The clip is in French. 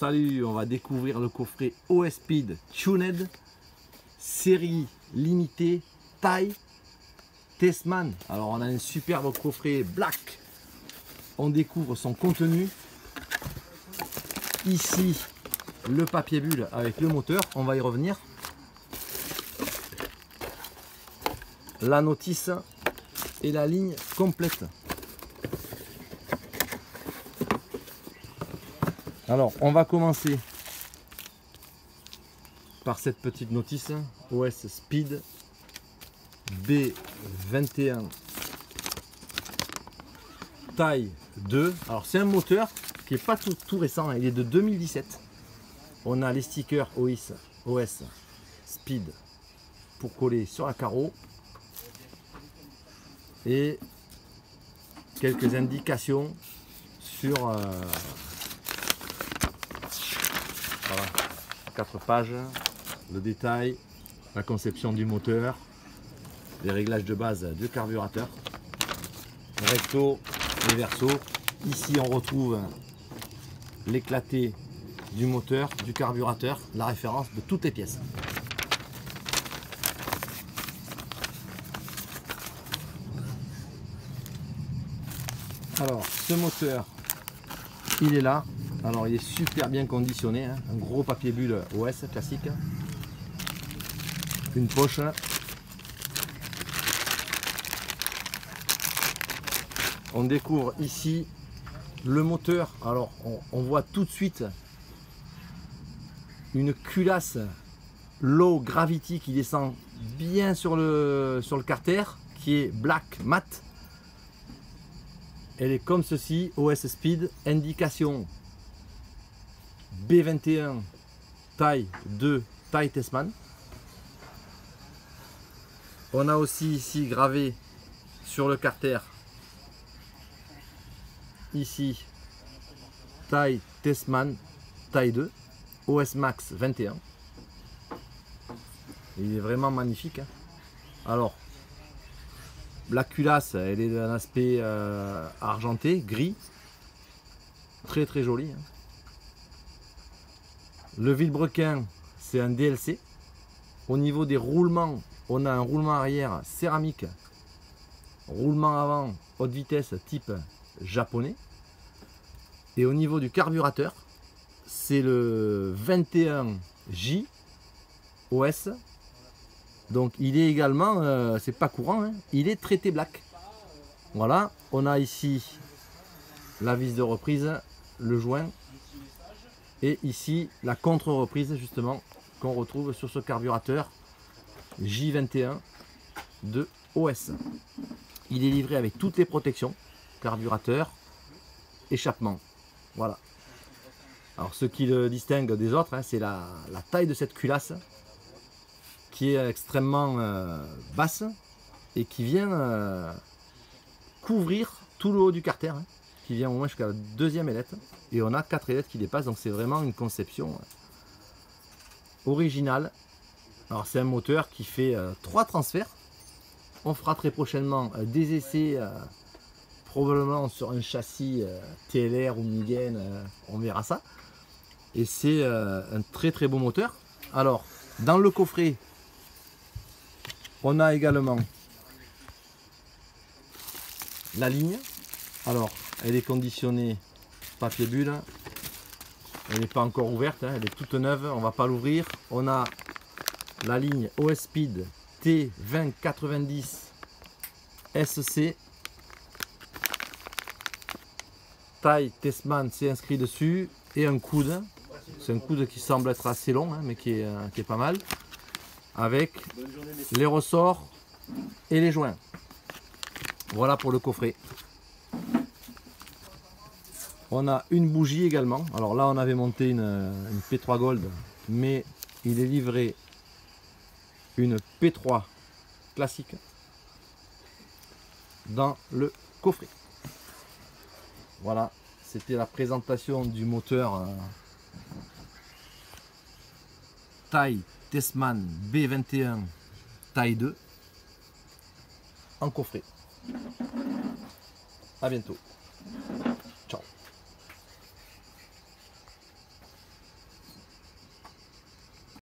salut, on va découvrir le coffret OS Speed Tuned, série limitée, taille, Tessman. Alors on a un superbe coffret black, on découvre son contenu. Ici, le papier bulle avec le moteur, on va y revenir. La notice et la ligne complète. Alors, on va commencer par cette petite notice OS Speed B21 taille 2. Alors, c'est un moteur qui n'est pas tout récent, il est de 2017. On a les stickers OS Speed pour coller sur la carreau et quelques indications sur voilà, 4 pages, le détail, la conception du moteur, les réglages de base du carburateur, recto et verso. Ici on retrouve l'éclaté du moteur, du carburateur, la référence de toutes les pièces. Alors ce moteur, il est là. Alors il est super bien conditionné, hein. Un gros papier bulle OS classique, une poche, on découvre ici le moteur. Alors on voit tout de suite une culasse low gravity qui descend bien sur le carter, qui est black mat. Elle est comme ceci, OS Speed, indication B21 taille 2 taille Tessman. On a aussi ici gravé sur le carter ici taille Tessman taille 2 OS Max 21. Il est vraiment magnifique, hein. Alors la culasse, elle est d'un aspect argenté, gris, très très joli, hein. Le vilebrequin, c'est un DLC. Au niveau des roulements, on a un roulement arrière céramique, roulement avant haute vitesse type japonais. Et au niveau du carburateur, c'est le 21J OS. Donc il est également, c'est pas courant, hein, il est traité black. Voilà, on a ici la vis de reprise, le joint. Et ici, la contre-reprise justement qu'on retrouve sur ce carburateur J21 de OS. Il est livré avec toutes les protections, carburateur, échappement. Voilà. Alors ce qui le distingue des autres, hein, c'est la taille de cette culasse qui est extrêmement basse et qui vient couvrir tout le haut du carter, hein, qui vient au moins jusqu'à la deuxième ailette. Et on a 4 ailettes qui dépassent, donc c'est vraiment une conception originale. Alors c'est un moteur qui fait 3 transferts. On fera très prochainement des essais, probablement sur un châssis TLR ou Mugen, on verra ça. Et c'est un très très beau moteur. Alors dans le coffret, on a également la ligne. Alors elle est conditionnée papier bulle, elle n'est pas encore ouverte, hein, elle est toute neuve, on va pas l'ouvrir. On a la ligne OS Speed T2090 SC taille Tessman, c'est inscrit dessus, et un coude. C'est un coude qui semble être assez long, hein, mais qui est pas mal, avec les ressorts et les joints. Voilà pour le coffret. On a une bougie également. Alors là on avait monté une P3 Gold, mais il est livré une P3 classique dans le coffret. Voilà, c'était la présentation du moteur taille Tessman B21 taille 2 en coffret. À bientôt.